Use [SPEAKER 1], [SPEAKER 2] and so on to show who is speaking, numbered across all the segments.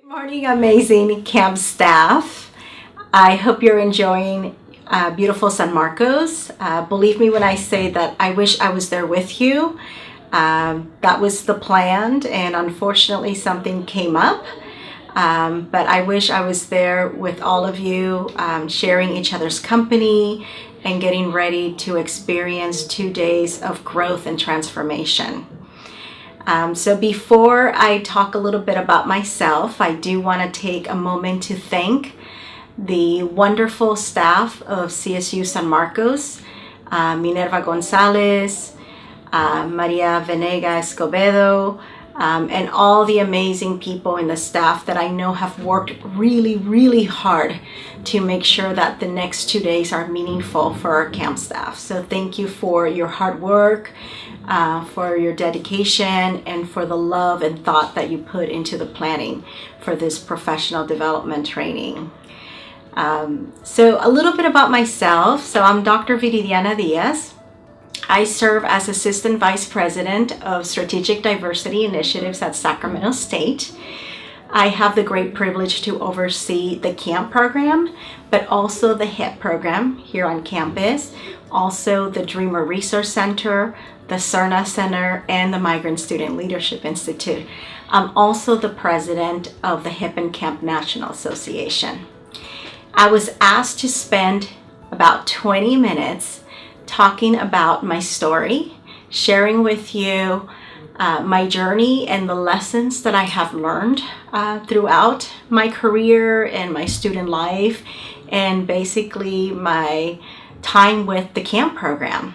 [SPEAKER 1] Good morning, amazing camp staff. I hope you're enjoying beautiful San Marcos. Believe me when I say that I wish I was there with you. That was the plan, and unfortunately something came up. But I wish I was there with all of you, sharing each other's company and getting ready to experience 2 days of growth and transformation. So before I talk a little bit about myself, I do want to take a moment to thank the wonderful staff of CSU San Marcos, Minerva Gonzalez, Maria Venega Escobedo, and all the amazing people in the staff that I know have worked really, really hard to make sure that the next 2 days are meaningful for our camp staff. So thank you for your hard work, for your dedication, and for the love and thought that you put into the planning for this professional development training. So a little bit about myself. So I'm Dr. Viridiana Diaz. I serve as Assistant Vice President of Strategic Diversity Initiatives at Sacramento State. I have the great privilege to oversee the CAMP program, but also the HIP program here on campus, also the Dreamer Resource Center, the CERNA Center, and the Migrant Student Leadership Institute. I'm also the president of the HIP and CAMP National Association. I was asked to spend about 20 minutes talking about my story, sharing with you my journey and the lessons that I have learned throughout my career and my student life, and basically my time with the CAMP program.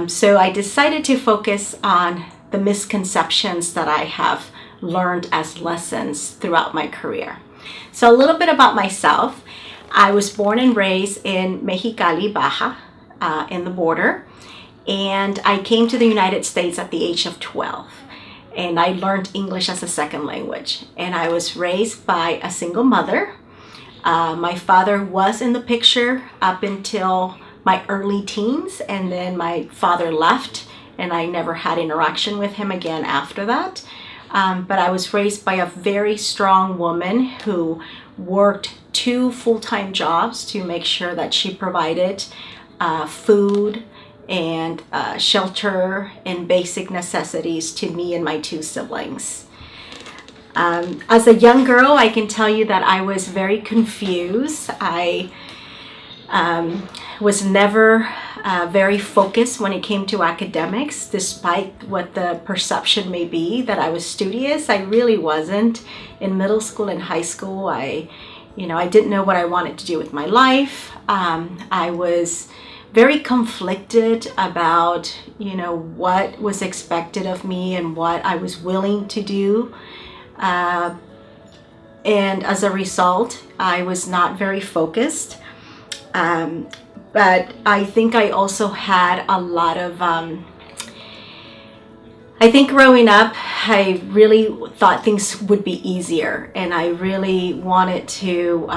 [SPEAKER 1] So I decided to focus on the misconceptions that I have learned as lessons throughout my career. So a little bit about myself. I was born and raised in Mexicali, Baja, in the border, and I came to the United States at the age of 12, and I learned English as a second language, and I was raised by a single mother. My father was in the picture up until my early teens, and then my father left, and I never had interaction with him again after that. But I was raised by a very strong woman who worked 2 full-time jobs to make sure that she provided food and shelter and basic necessities to me and my 2 siblings. As a young girl, I can tell you that I was very confused. I was never very focused when it came to academics, despite what the perception may be that I was studious. I really wasn't. In middle school and high school, I didn't know what I wanted to do with my life. I was very conflicted about, what was expected of me and what I was willing to do. And as a result, I was not very focused. But I think I also had a lot of, I think growing up, I really thought things would be easier, and I really wanted to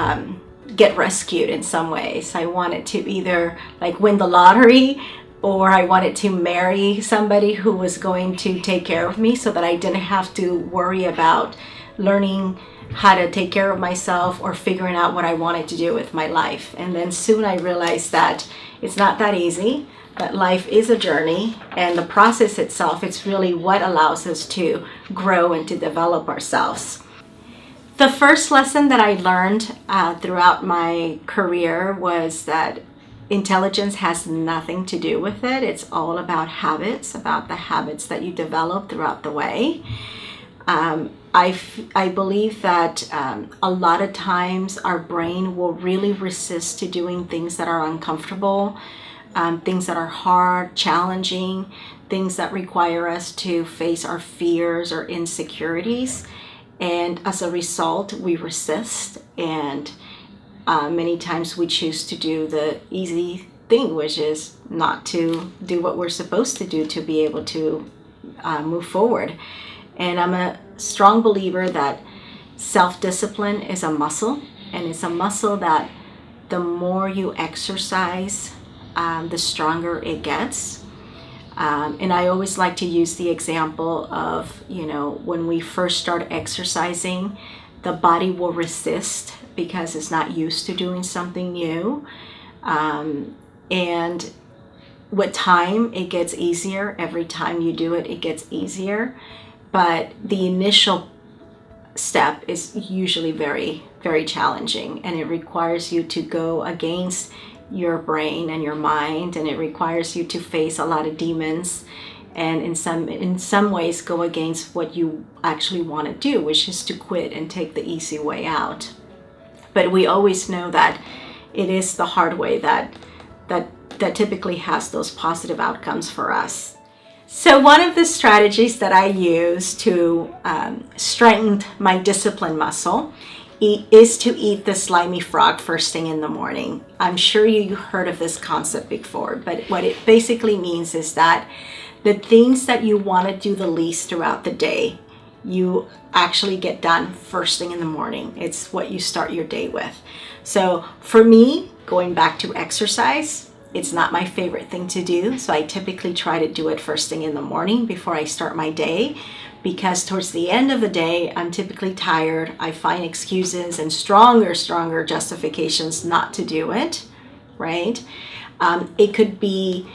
[SPEAKER 1] get rescued in some ways. I wanted to either win the lottery, or I wanted to marry somebody who was going to take care of me so that I didn't have to worry about learning how to take care of myself or figuring out what I wanted to do with my life. And then soon I realized that it's not that easy, that life is a journey, and the process itself, it's really what allows us to grow and to develop ourselves. The first lesson that I learned throughout my career was that intelligence has nothing to do with it. It's all about habits, about the habits that you develop throughout the way. I believe that a lot of times our brain will really resist to doing things that are uncomfortable, things that are hard, challenging, things that require us to face our fears or insecurities. And as a result, we resist, and many times we choose to do the easy thing, which is not to do what we're supposed to do to be able to move forward. And I'm a strong believer that self-discipline is a muscle, and it's a muscle that the more you exercise, the stronger it gets. And I always like to use the example of, when we first start exercising, the body will resist because it's not used to doing something new. And with time, it gets easier. Every time you do it, it gets easier. But the initial step is usually very, very challenging, and it requires you to go against your brain and your mind, and it requires you to face a lot of demons, and in some ways go against what you actually want to do, which is to quit and take the easy way out. But we always know that it is the hard way that typically has those positive outcomes for us. So one of the strategies that I use to strengthen my discipline muscle is to eat the slimy frog first thing in the morning. I'm sure you heard of this concept before, but what it basically means is that the things that you want to do the least throughout the day, you actually get done first thing in the morning. It's what you start your day with. So for me, going back to exercise, it's not my favorite thing to do. So I typically try to do it first thing in the morning before I start my day, because towards the end of the day, I'm typically tired. I find excuses and stronger justifications not to do it, right? It could be,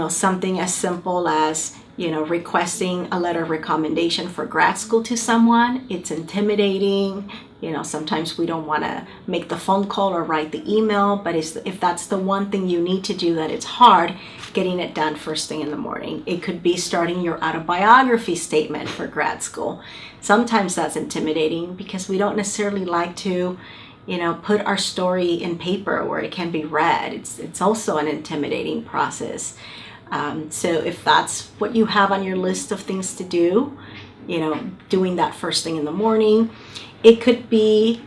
[SPEAKER 1] something as simple as, requesting a letter of recommendation for grad school to someone. It's intimidating. Sometimes we don't want to make the phone call or write the email, but if that's the one thing you need to do that it's hard, getting it done first thing in the morning. It could be starting your autobiography statement for grad school. Sometimes that's intimidating because we don't necessarily like to, put our story in paper where it can be read. It's also an intimidating process. So if that's what you have on your list of things to do, doing that first thing in the morning. It could be,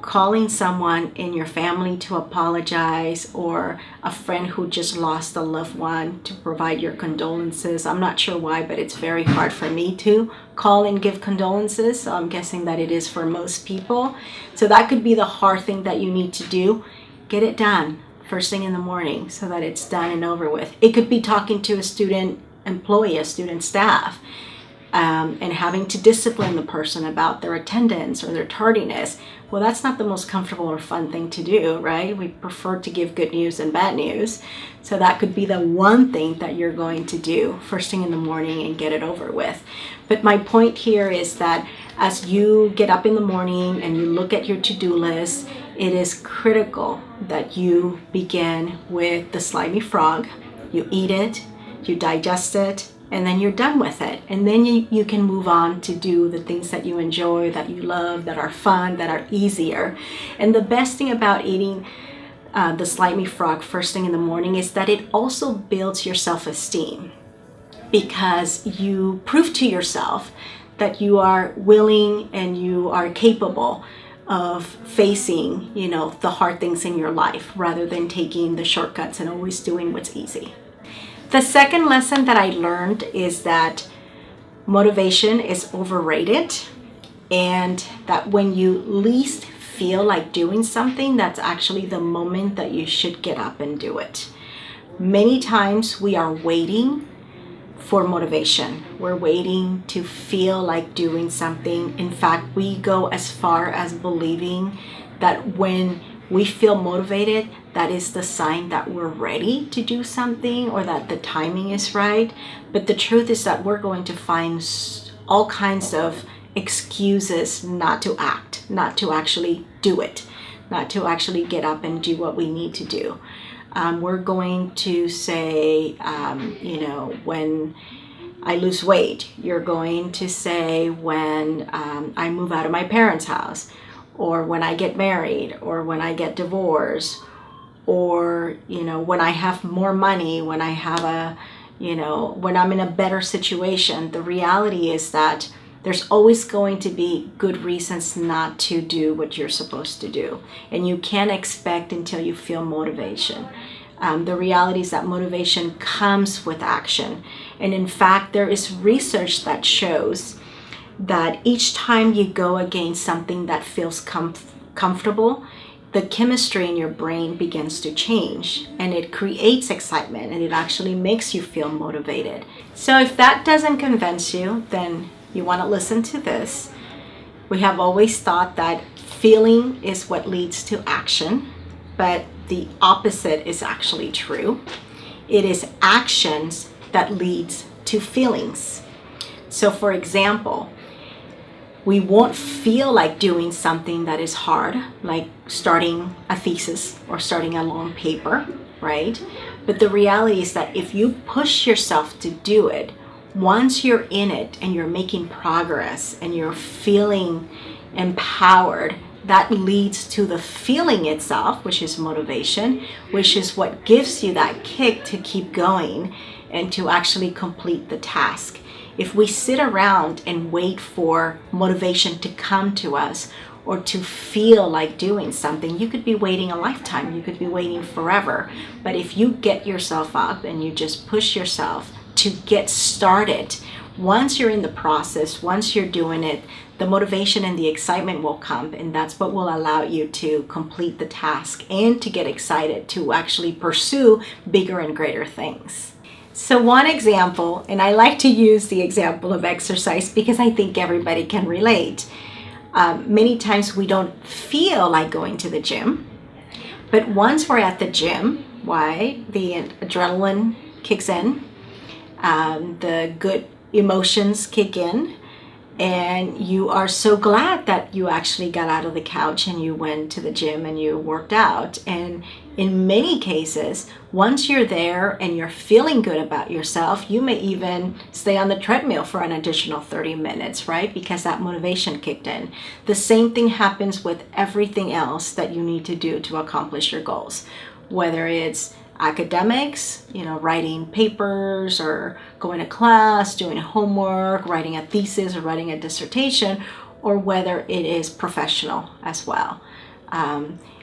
[SPEAKER 1] calling someone in your family to apologize, or a friend who just lost a loved one to provide your condolences. I'm not sure why, but it's very hard for me to call and give condolences. So I'm guessing that it is for most people. So that could be the hard thing that you need to do. Get it done first thing in the morning so that it's done and over with. It could be talking to a student employee, a student staff, and having to discipline the person about their attendance or their tardiness. Well, that's not the most comfortable or fun thing to do, right? We prefer to give good news and bad news. So that could be the one thing that you're going to do first thing in the morning and get it over with. But my point here is that as you get up in the morning and you look at your to-do list, it is critical that you begin with the slimy frog. You eat it, you digest it, and then you're done with it. And then you can move on to do the things that you enjoy, that you love, that are fun, that are easier. And the best thing about eating the slimy frog first thing in the morning is that it also builds your self-esteem, because you prove to yourself that you are willing and you are capable of facing, the hard things in your life, rather than taking the shortcuts and always doing what's easy. The second lesson that I learned is that motivation is overrated, and that when you least feel like doing something, that's actually the moment that you should get up and do it. Many times we are waiting for motivation. We're waiting to feel like doing something. In fact, we go as far as believing that when we feel motivated, that is the sign that we're ready to do something, or that the timing is right. But the truth is that we're going to find all kinds of excuses not to act, not to actually do it, not to actually get up and do what we need to do. We're going to say, when I lose weight. You're going to say when I move out of my parents' house, or when I get married, or when I get divorced, or, when I have more money, when I have when I'm in a better situation. The reality is that there's always going to be good reasons not to do what you're supposed to do. And you can't expect until you feel motivation. The reality is that motivation comes with action. And in fact, there is research that shows that each time you go against something that feels comfortable, the chemistry in your brain begins to change, and it creates excitement, and it actually makes you feel motivated. So if that doesn't convince you, then you want to listen to this. We have always thought that feeling is what leads to action, but the opposite is actually true. It is actions that leads to feelings. So for example, we won't feel like doing something that is hard, like starting a thesis or starting a long paper, right? But the reality is that if you push yourself to do it, once you're in it and you're making progress and you're feeling empowered, that leads to the feeling itself, which is motivation, which is what gives you that kick to keep going and to actually complete the task. If we sit around and wait for motivation to come to us or to feel like doing something, you could be waiting a lifetime, you could be waiting forever. But if you get yourself up and you just push yourself to get started, once you're in the process, once you're doing it, the motivation and the excitement will come, and that's what will allow you to complete the task and to get excited to actually pursue bigger and greater things. So one example, and I like to use the example of exercise because I think everybody can relate. Many times we don't feel like going to the gym, but once we're at the gym, why? The adrenaline kicks in, the good emotions kick in, and you are so glad that you actually got out of the couch and you went to the gym and you worked out. And in many cases, once you're there and you're feeling good about yourself, you may even stay on the treadmill for an additional 30 minutes, right? Because that motivation kicked in. The same thing happens with everything else that you need to do to accomplish your goals, whether it's academics, writing papers or going to class, doing homework, writing a thesis or writing a dissertation, or whether it is professional as well.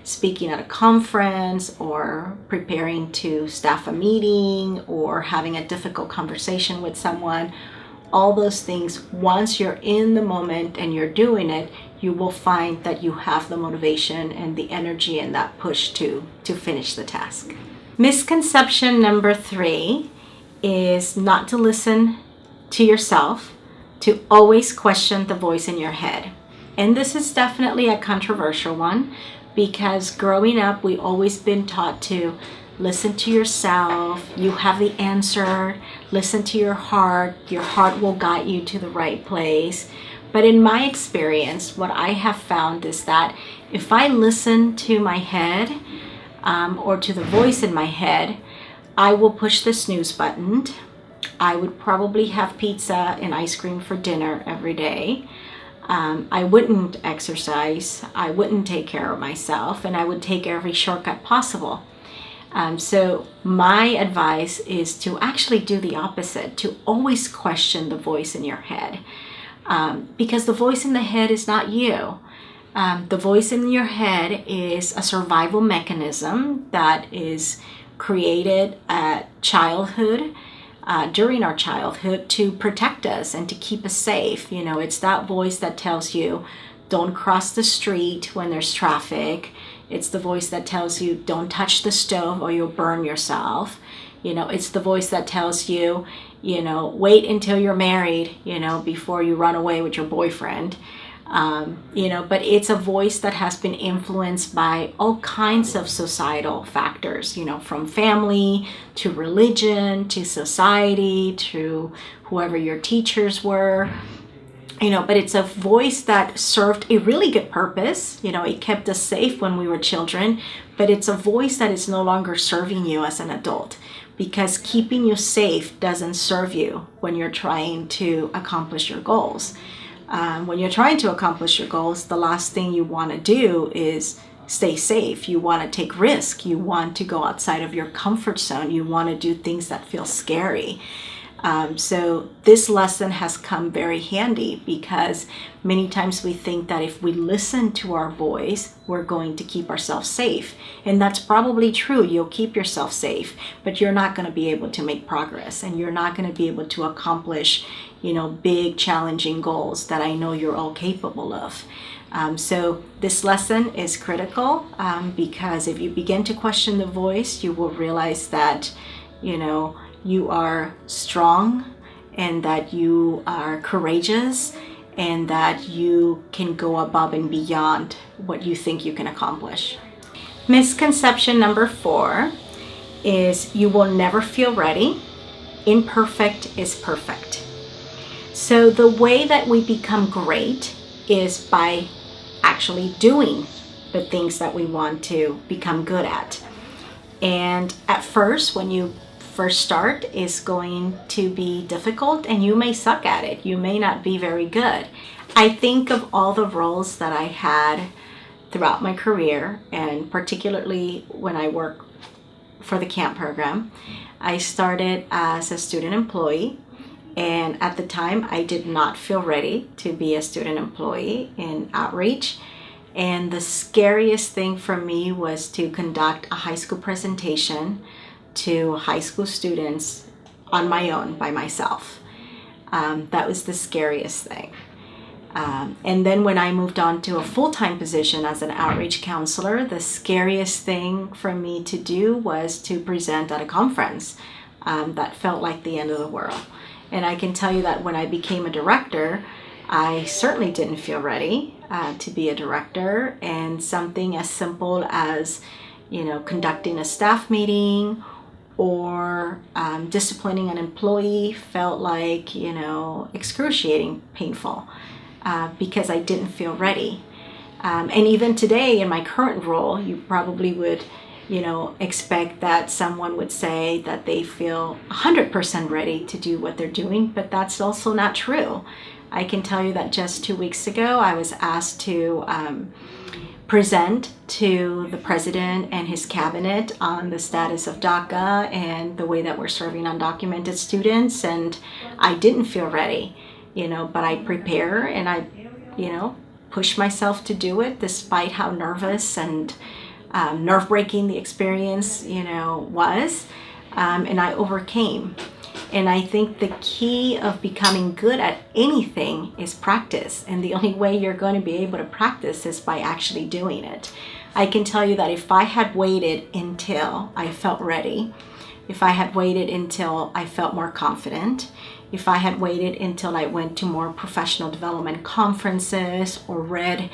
[SPEAKER 1] Speaking at a conference or preparing to staff a meeting or having a difficult conversation with someone, all those things, once you're in the moment and you're doing it, you will find that you have the motivation and the energy and that push to finish the task. Misconception number 3 is not to listen to yourself, to always question the voice in your head. And this is definitely a controversial one because growing up, we've always been taught to listen to yourself, you have the answer, listen to your heart will guide you to the right place. But in my experience, what I have found is that if I listen to my head, or to the voice in my head, I will push the snooze button. I would probably have pizza and ice cream for dinner every day. I wouldn't exercise, I wouldn't take care of myself, and I would take every shortcut possible. So my advice is to actually do the opposite, to always question the voice in your head. Because the voice in the head is not you. The voice in your head is a survival mechanism that is created at childhood, during our childhood, to protect us and to keep us safe. It's that voice that tells you, don't cross the street when there's traffic. It's the voice that tells you, don't touch the stove or you'll burn yourself. It's the voice that tells you, wait until you're married, before you run away with your boyfriend. But it's a voice that has been influenced by all kinds of societal factors, from family to religion to society to whoever your teachers were, but it's a voice that served a really good purpose. It kept us safe when we were children, but it's a voice that is no longer serving you as an adult, because keeping you safe doesn't serve you when you're trying to accomplish your goals. When you're trying to accomplish your goals, the last thing you want to do is stay safe. You want to take risk. You want to go outside of your comfort zone. You want to do things that feel scary. So this lesson has come very handy because many times we think that if we listen to our voice, we're going to keep ourselves safe. And that's probably true. You'll keep yourself safe, but you're not going to be able to make progress and you're not going to be able to accomplish, big challenging goals that I know you're all capable of. So this lesson is critical because if you begin to question the voice, you will realize that, you are strong and that you are courageous and that you can go above and beyond what you think you can accomplish. Misconception number 4 is you will never feel ready. Imperfect is perfect. So the way that we become great is by actually doing the things that we want to become good at. And at first, when you first start, is going to be difficult and you may suck at it. You may not be very good. I think of all the roles that I had throughout my career, and particularly when I worked for the camp program. I started as a student employee, and at the time I did not feel ready to be a student employee in outreach. And the scariest thing for me was to conduct a high school presentation to high school students on my own, by myself. That was the scariest thing. And then when I moved on to a full-time position as an outreach counselor, the scariest thing for me to do was to present at a conference. That felt like the end of the world. And I can tell you that when I became a director, I certainly didn't feel ready to be a director. And something as simple as, conducting a staff meeting or disciplining an employee felt like, excruciating painful. Because I didn't feel ready. And even today in my current role, you probably would, expect that someone would say that they feel 100% ready to do what they're doing, but that's also not true. I can tell you that just 2 weeks ago, I was asked to present to the president and his cabinet on the status of DACA and the way that we're serving undocumented students, and I didn't feel ready. But I prepare and I, push myself to do it despite how nervous and nerve-wracking the experience, was. And I overcame. And I think the key of becoming good at anything is practice. And the only way you're going to be able to practice is by actually doing it. I can tell you that if I had waited until I felt ready, if I had waited until I felt more confident, if I had waited until I went to more professional development conferences or read,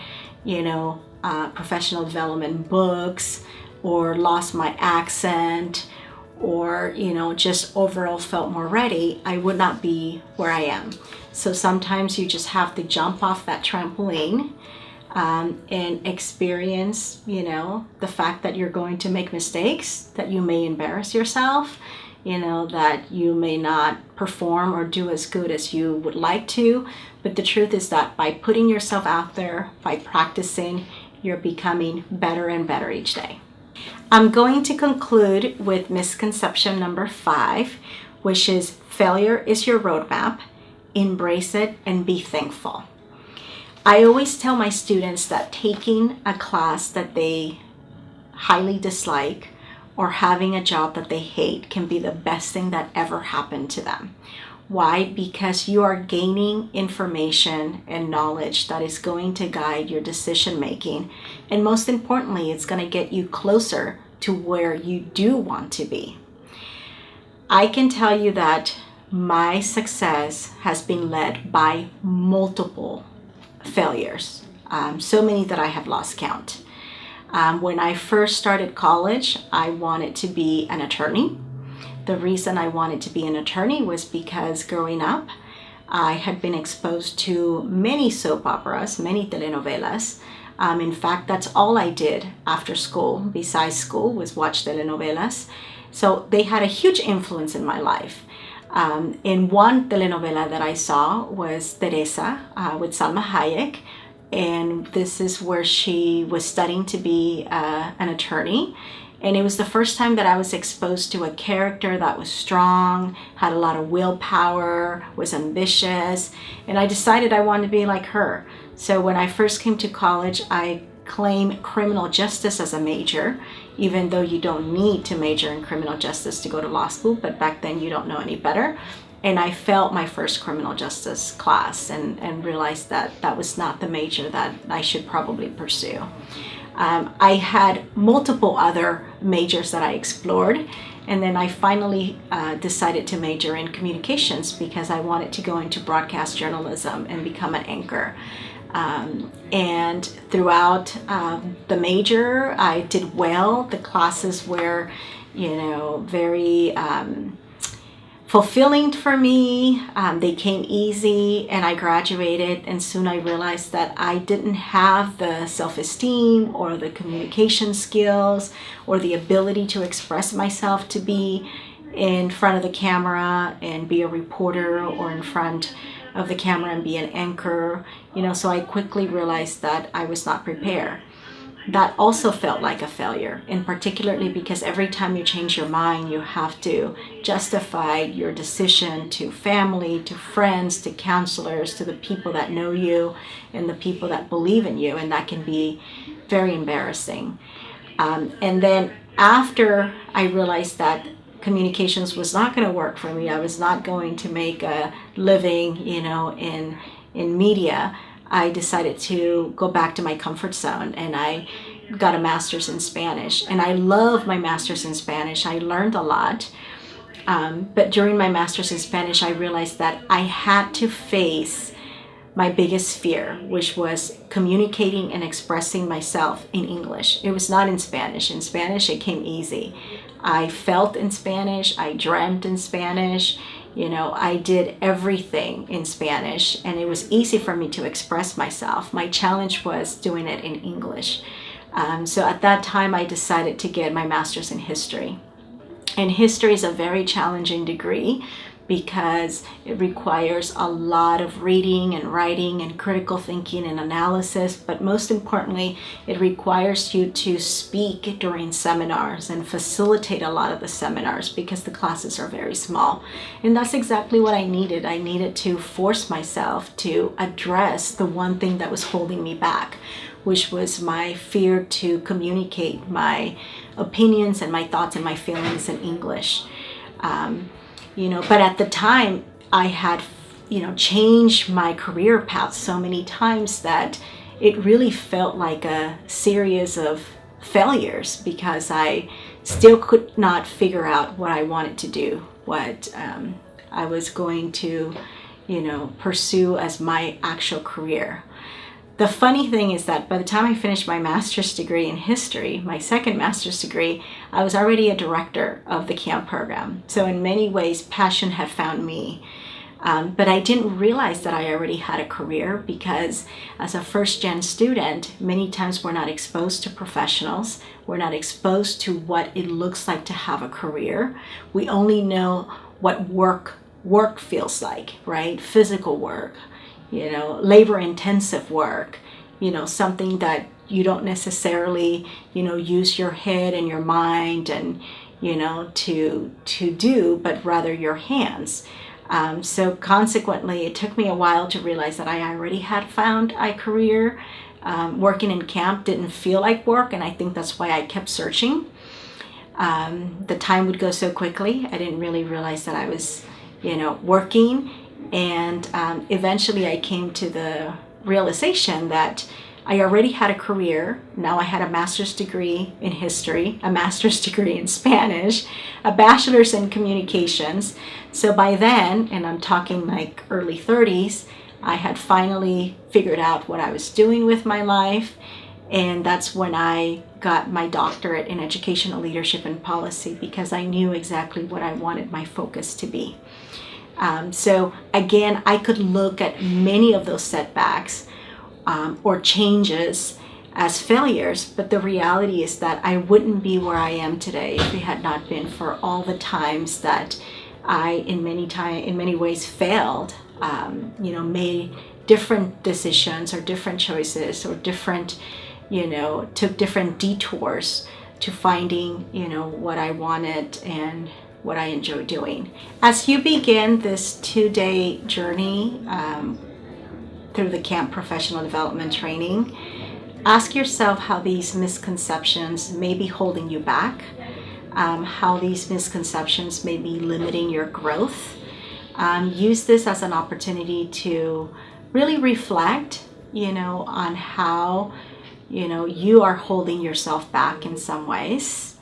[SPEAKER 1] professional development books, or lost my accent, or, just overall felt more ready, I would not be where I am. So sometimes you just have to jump off that trampoline and experience, the fact that you're going to make mistakes, that you may embarrass yourself, that you may not perform or do as good as you would like to. But the truth is that by putting yourself out there, by practicing, you're becoming better and better each day. I'm going to conclude with misconception number 5, which is failure is your roadmap. Embrace it and be thankful. I always tell my students that taking a class that they highly dislike or having a job that they hate can be the best thing that ever happened to them. Why? Because you are gaining information and knowledge that is going to guide your decision making. And most importantly, it's going to get you closer to where you do want to be. I can tell you that my success has been led by multiple failures, so many that I have lost count. When I first started college, I wanted to be an attorney. The reason I wanted to be an attorney was because growing up, I had been exposed to many soap operas, many telenovelas. In fact, that's all I did after school, besides school, was watch telenovelas. So they had a huge influence in my life. In one telenovela that I saw was Teresa with Salma Hayek. And this is where she was studying to be an attorney. And it was the first time that I was exposed to a character that was strong, had a lot of willpower, was ambitious. And I decided I wanted to be like her. So when I first came to college, I claimed criminal justice as a major, even though you don't need to major in criminal justice to go to law school. But back then you don't know any better. And I failed my first criminal justice class and realized that that was not the major that I should probably pursue. I had multiple other majors that I explored, And then I finally decided to major in communications because I wanted to go into broadcast journalism and become an anchor. And throughout the major, I did well. The classes were, very fulfilling for me. They came easy, and I graduated, and soon I realized that I didn't have the self-esteem or the communication skills or the ability to express myself to be in front of the camera and be a reporter, or in front of the camera and be an anchor. So I quickly realized that I was not prepared. That also felt like a failure, and particularly because every time you change your mind, you have to justify your decision to family, to friends, to counselors, to the people that know you and the people that believe in you, and that can be very embarrassing. And then after I realized that communications was not going to work for me, I was not going to make a living, in media, I decided to go back to my comfort zone, and I got a master's in Spanish. And I love my master's in Spanish. I learned a lot. But during my master's in Spanish, I realized that I had to face my biggest fear, which was communicating and expressing myself in English. It was not in Spanish. In Spanish, it came easy. I felt in Spanish. I dreamt in Spanish. I did everything in Spanish, and it was easy for me to express myself. My challenge was doing it in English. So at that time, I decided to get my master's in history. And history is a very challenging degree because it requires a lot of reading and writing and critical thinking and analysis. But most importantly, it requires you to speak during seminars and facilitate a lot of the seminars because the classes are very small. And that's exactly what I needed. I needed to force myself to address the one thing that was holding me back, which was my fear to communicate my opinions and my thoughts and my feelings in English. But at the time, I had, changed my career path so many times that it really felt like a series of failures because I still could not figure out what I wanted to do, what I was going to, pursue as my actual career. The funny thing is that by the time I finished my master's degree in history, my second master's degree, I was already a director of the CAMP program. So in many ways, passion had found me. But I didn't realize that I already had a career because as a first-gen student, many times we're not exposed to professionals. We're not exposed to what it looks like to have a career. We only know what work feels like, right? Physical work. Labor-intensive work, something that you don't necessarily, use your head and your mind and, to do, but rather your hands. So consequently, it took me a while to realize that I already had found a career. Working in camp didn't feel like work, and I think that's why I kept searching. The time would go so quickly. I didn't really realize that I was, working. And eventually I came to the realization that I already had a career. Now I had a master's degree in history, a master's degree in Spanish, a bachelor's in communications. So by then, and I'm talking like early 30s, I had finally figured out what I was doing with my life. And that's when I got my doctorate in educational leadership and policy because I knew exactly what I wanted my focus to be. So again, I could look at many of those setbacks or changes as failures, but the reality is that I wouldn't be where I am today if it had not been for all the times that I, in many ways, failed. Made different decisions or different choices or different, took different detours to finding, what I wanted and what I enjoy doing. As you begin this 2-day journey through the camp professional development training, ask yourself how these misconceptions may be holding you back, how these misconceptions may be limiting your growth. Use this as an opportunity to really reflect, on how, you are holding yourself back in some ways.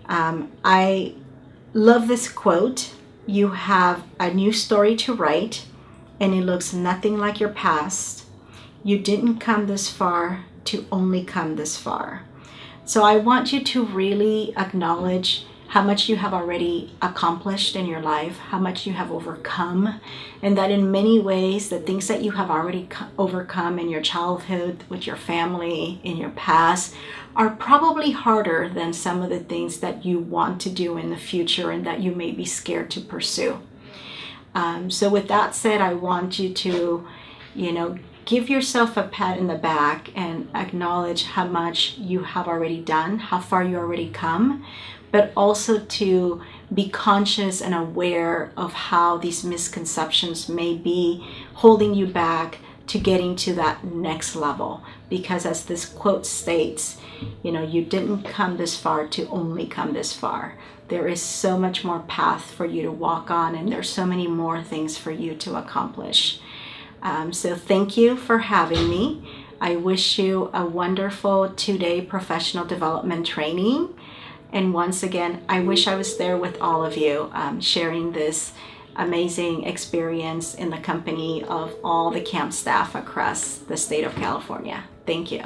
[SPEAKER 1] I Love this quote. You have a new story to write, and it looks nothing like your past. You didn't come this far to only come this far. So I want you to really acknowledge how much you have already accomplished in your life, how much you have overcome, and that in many ways, the things that you have already overcome in your childhood, with your family, in your past, are probably harder than some of the things that you want to do in the future and that you may be scared to pursue. So with that said, I want you to, give yourself a pat in the back and acknowledge how much you have already done, how far you already come, but also to be conscious and aware of how these misconceptions may be holding you back to getting to that next level. Because as this quote states, you didn't come this far to only come this far. There is so much more path for you to walk on, and there's so many more things for you to accomplish. So thank you for having me. I wish you a wonderful 2-day professional development training. And once again, I wish I was there with all of you, sharing this amazing experience in the company of all the camp staff across the state of California. Thank you.